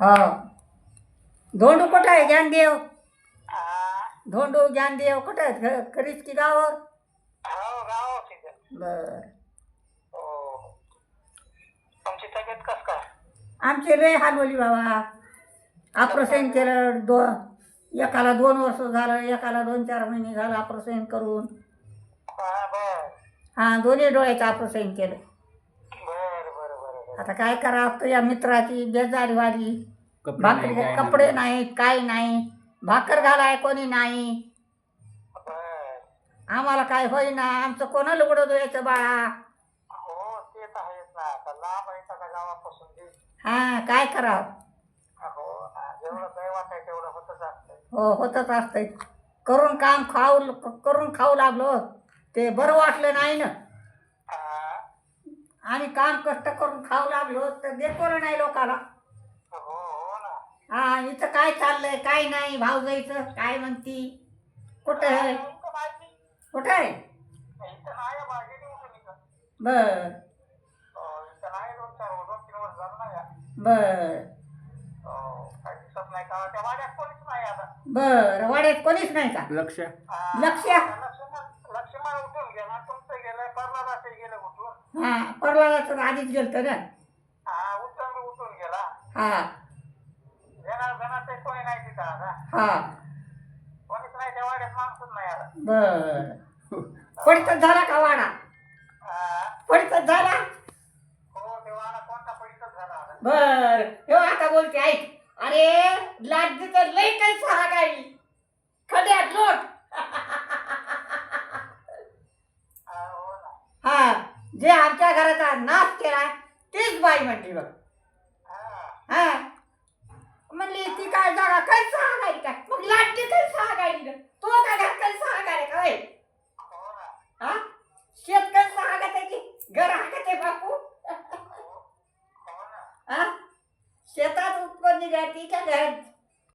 हो. धोंडू कुठं आहे ज्ञानदेव? हा. धोंडू ज्ञानदेव कुठं आहेत? खरीच की गावावर? हो गाव तिथे. बर. हो. तुमची तब्येत कस काय? आमचे लय हालवली बाबा. ऑपरेशन केलं. एकाला 2 वर्ष झालं, एकाला 2-4 महिने झालं ऑपरेशन करून. हा बर हां, दोन्ही डोळ्याचं ऑपरेशन केलं. बर बर बर आता काय करावं, तुझ्या मित्राची बेजारी वाली. कपडे नाही, काय कपडे नाहीत, काय नाही. भाकर घालाय कोणी नाही. बर. आम्हाला काय होईना. आमचं कोणा लुगडं धुवायचं बाळा. हो ते तर आहेच ना. आता लांब आहे आता गावापासून बी. हां, काय करावं. हो ना. जेवढं दैवात आहे तेवढं होतच असतंय. हो, होतच असतंय. करून खाऊ लागलो. ते बरं वाटलं नाही ना. हा. आणि काम कष्ट करून खाऊ लागलो तर देखवलं नाही लोकाला. हो हो ना. हा, इथं काय चाललंय काय नाही. भाऊजाईचं काय म्हणती? कुठं आहे? इथं नाही. कुठं आहे? इथं नाही भाजी उठून इथं. बर इथं नाही. 2-3 वर्ष झालं नाही या. बर काही दिसत नाही का त्या वाड्यात कोणीच नाही आता. बर. वाड्यात कोणीच नाही का? लक्ष लक्ष्मण उठून गेला. तुमचं गेलं. प्रल्हादाचं गेलं उठून. हा, परवाचं आधीच गेलतं ना. हा उत्तम उठून गेला. हा जनाचे कोणी नाही तिथं आता. हा. कोणीच नाही त्या वाड्यात. माणसच नाही आता. बर. पडीतच झाला का वाडा? पडीतच झाला? हो ते वाडा कोणता पडीतच झाला आता. बर. हे आता बोलते ऐक. अरे लादी तर लई काही सहा गाडी खड्यात लोट. हो ना. हा, जे आमच्या घराचा नाश केलाय तीच बाई म्हणली बघ. हा, म्हणली ती काय जागा काही सहा गाडी काय, मग लाटली काही सहा गाडी. तो काय घर काही सहा गाडी काय? हो ना. हा, शेत काही सहा गाड्याची घर हाकते बापू. हो ना. हा, शेतात उत्पन्न निघाली का घरात